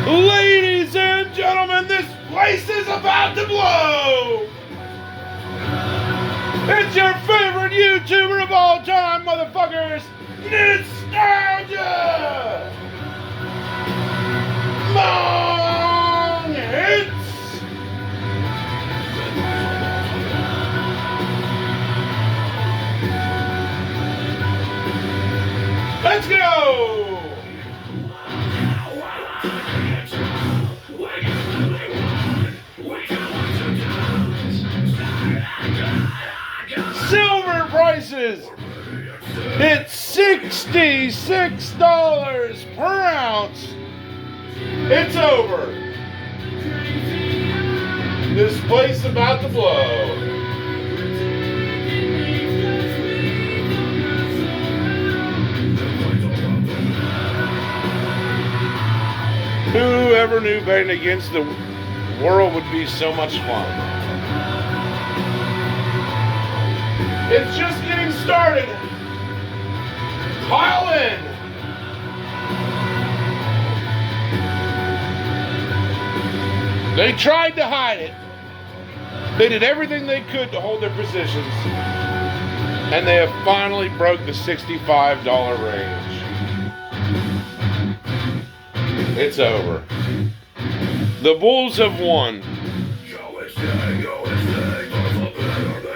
Ladies and gentlemen, this place is about to blow! It's your favorite YouTuber of all time, motherfuckers! Nostalgia! Long hits! Let's go! Silver prices hit $66 per ounce. It's over. This place about to blow. Who ever knew betting against the world would be so much fun? It's just getting started. Pile in. They tried to hide it. They did everything they could to hold their positions. And they have finally broke the $65 range. It's over. The Bulls have won.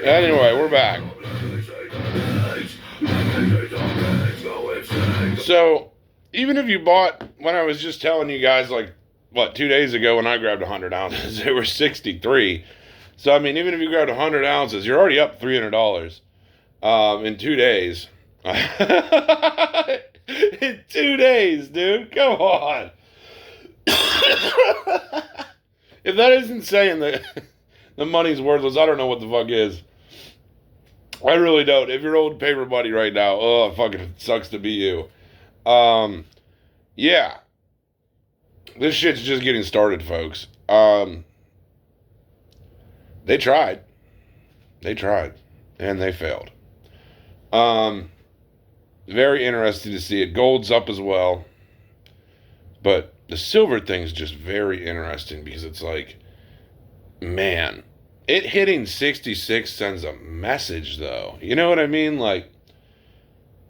Anyway, we're back. So, even if you bought, when I was just telling you guys, 2 days ago when I grabbed 100 ounces, they were 63. So, I mean, even if you grabbed 100 ounces, you're already up $300 in 2 days. In 2 days, dude. Come on. If that isn't saying that the money's worthless, I don't know what the fuck is. I really don't. If you're old paper buddy right now, oh, it fucking sucks to be you. Yeah. This shit's just getting started, folks. They tried. And they failed. Very interesting to see it. Gold's up as well. But the silver thing's just very interesting because it's like, man, it hitting 66 sends a message, though. You know what I mean? Like,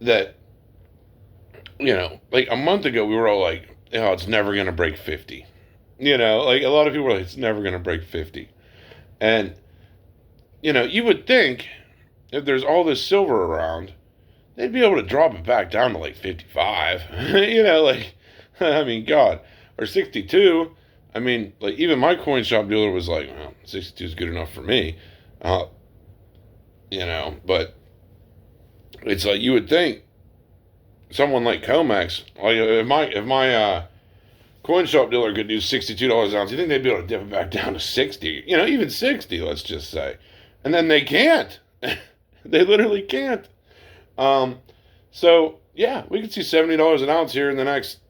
that, like a month ago, we were all like, oh, it's never going to break 50. Like a lot of people were like, it's never going to break 50. And, you would think if there's all this silver around, they'd be able to drop it back down to like 55. I mean, God. Or 62. I mean, like, even my coin shop dealer was like, well, 62 is good enough for me. But it's like, you would think someone like Comex, like, if my coin shop dealer could do $62 an ounce, you think they'd be able to dip it back down to 60? Even 60, let's just say. And then they can't. They literally can't. So, yeah, we could see $70 an ounce here in the next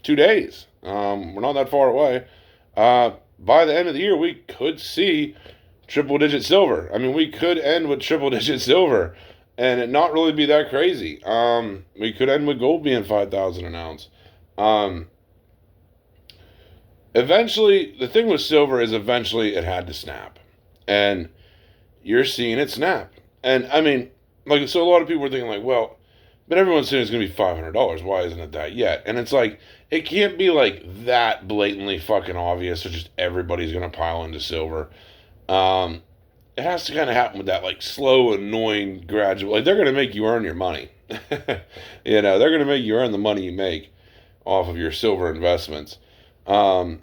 2 days. We're not that far away. By the end of the year, we could see triple-digit silver. I mean, we could end with triple-digit silver and it not really be that crazy. We could end with gold being 5,000 an ounce. Eventually, the thing with silver is eventually it had to snap. And you're seeing it snap. And, I mean, so a lot of people are thinking, like, well, but everyone's saying it's going to be $500. Why isn't it that yet? And it's like, it can't be like that blatantly fucking obvious or just everybody's going to pile into silver. It has to kind of happen with that like slow, annoying, gradual. Like, they're going to make you earn your money. They're going to make you earn the money you make off of your silver investments. And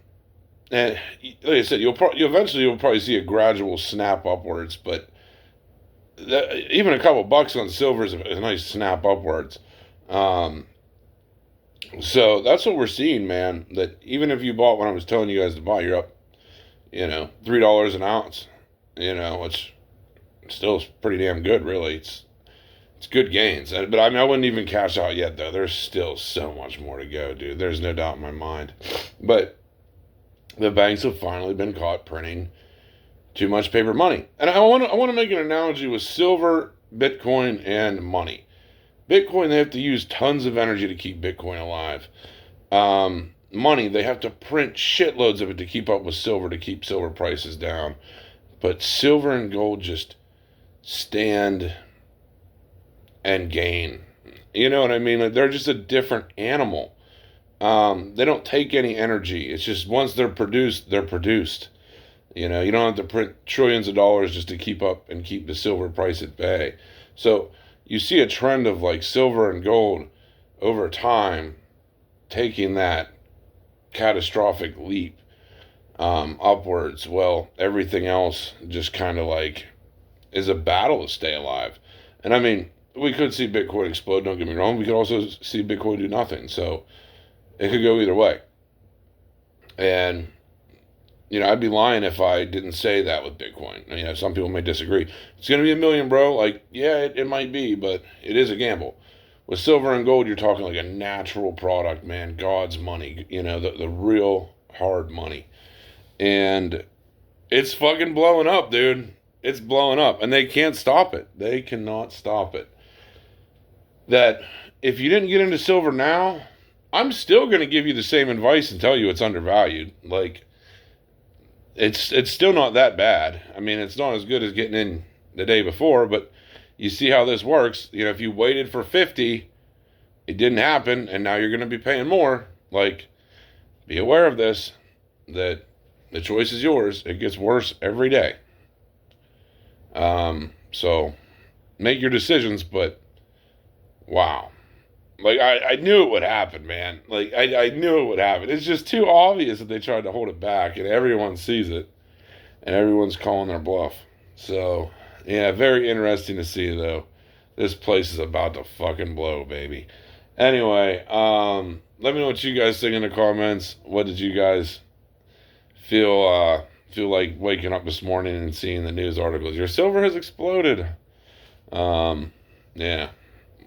like I said, you'll probably see a gradual snap upwards, but even a couple bucks on silver is a nice snap upwards. So that's what we're seeing, man. That even if you bought when I was telling you guys to buy, you're up, $3 an ounce. Which still is pretty damn good, really. It's good gains. But I mean, I wouldn't even cash out yet, though. There's still so much more to go, dude. There's no doubt in my mind. But the banks have finally been caught printing too much paper money. And I want to make an analogy with silver, Bitcoin, and money. Bitcoin, they have to use tons of energy to keep Bitcoin alive. Money, they have to print shitloads of it to keep up with silver, to keep silver prices down. But silver and gold just stand and gain. You know what I mean? Like, they're just a different animal. They don't take any energy. It's just once they're produced, they're produced. You know, you don't have to print trillions of dollars just to keep up and keep the silver price at bay. So you see a trend of like silver and gold over time taking that catastrophic leap upwards. Well, everything else just kind of like is a battle to stay alive. And I mean, we could see Bitcoin explode, don't get me wrong. We could also see Bitcoin do nothing. So it could go either way. And, you know, I'd be lying if I didn't say that with Bitcoin. You know, some people may disagree. It's going to be 1 million, bro. Like, yeah, it might be, but it is a gamble. With silver and gold, you're talking like a natural product, man. God's money, you know, the real hard money. And it's fucking blowing up, dude. It's blowing up. And they can't stop it. They cannot stop it. That if you didn't get into silver now, I'm still going to give you the same advice and tell you it's undervalued. Like, it's still not that bad. I mean, it's not as good as getting in the day before, but you see how this works. You know, if you waited for 50, it didn't happen, and now you're going to be paying more. Like, be aware of this, that the choice is yours. It gets worse every day. So make your decisions, but wow. Like, I knew it would happen, man. Like, I knew it would happen. It's just too obvious that they tried to hold it back, and everyone sees it, and everyone's calling their bluff. So, yeah, very interesting to see, though. This place is about to fucking blow, baby. Anyway, let me know what you guys think in the comments. What did you guys feel like waking up this morning and seeing the news articles? Your silver has exploded. Yeah.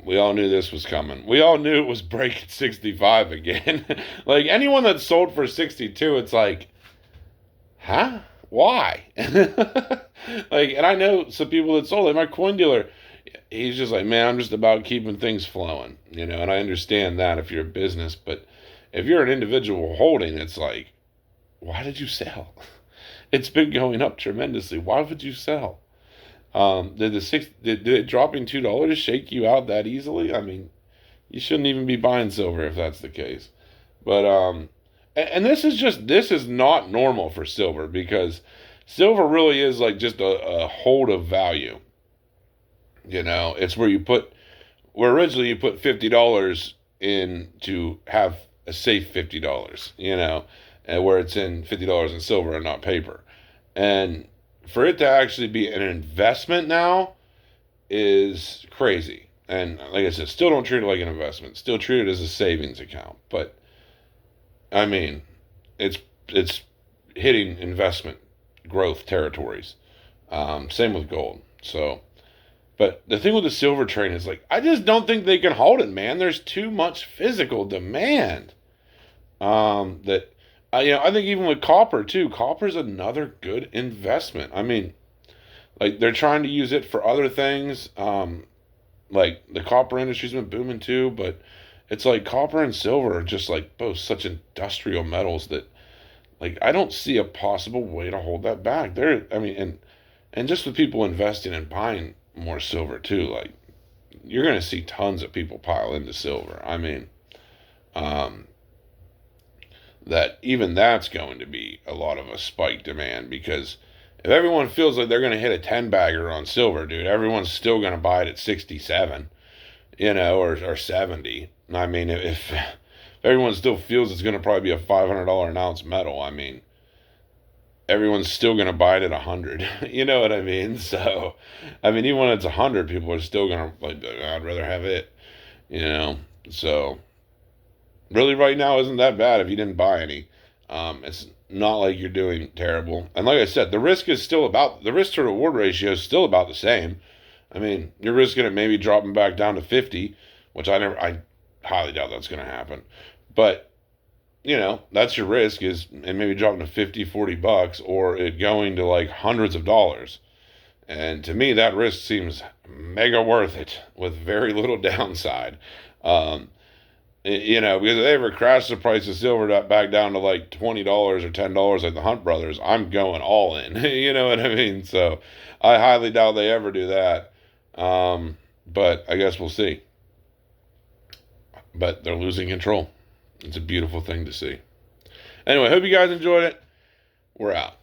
We all knew this was coming. We all knew it was breaking 65 again. Like, anyone that sold for 62, it's like, huh? Why? Like, and I know some people that sold. Like, my coin dealer, he's just like, man, I'm just about keeping things flowing. You know, and I understand that if you're a business. But if you're an individual holding, it's like, why did you sell? It's been going up tremendously. Why would you sell? Did it dropping $2 shake you out that easily? I mean, you shouldn't even be buying silver if that's the case. But and this is not normal for silver, because silver really is like just a hold of value. You know, it's where originally you put $50 in to have a safe $50. You know, and where it's in $50 in silver and not paper, and for it to actually be an investment now is crazy. And like I said, still don't treat it like an investment. Still treat it as a savings account. But I mean, it's hitting investment growth territories. Same with gold. So, but the thing with the silver train is, like, I just don't think they can hold it, man. There's too much physical demand. You know, I think even with copper too, copper's another good investment. I mean, like, they're trying to use it for other things. Like, the copper industry's been booming too, but it's like copper and silver are just like both such industrial metals that, like, I don't see a possible way to hold that back. I mean, and just with people investing and buying more silver too, like, you're going to see tons of people pile into silver. I mean, that even that's going to be a lot of a spike demand, because if everyone feels like they're going to hit a 10 bagger on silver, dude, everyone's still going to buy it at 67, you know, or 70. I mean, if everyone still feels it's going to probably be a $500 an ounce metal, I mean, everyone's still going to buy it at 100. You know what I mean? So, I mean, even when it's 100, people are still going to, like, I'd rather have it, you know. So, really, right now isn't that bad if you didn't buy any. It's not like you're doing terrible. And like I said, the risk to reward ratio is still about the same. I mean, you're risking it maybe dropping back down to 50, which I highly doubt that's going to happen. But, that's your risk is and maybe dropping to 50, $40 or it going to like hundreds of dollars. And to me, that risk seems mega worth it with very little downside. Um, because if they ever crash the price of silver back down to like $20 or $10 like the Hunt brothers, I'm going all in. You know what I mean? So I highly doubt they ever do that. But I guess we'll see. But they're losing control. It's a beautiful thing to see. Anyway, hope you guys enjoyed it. We're out.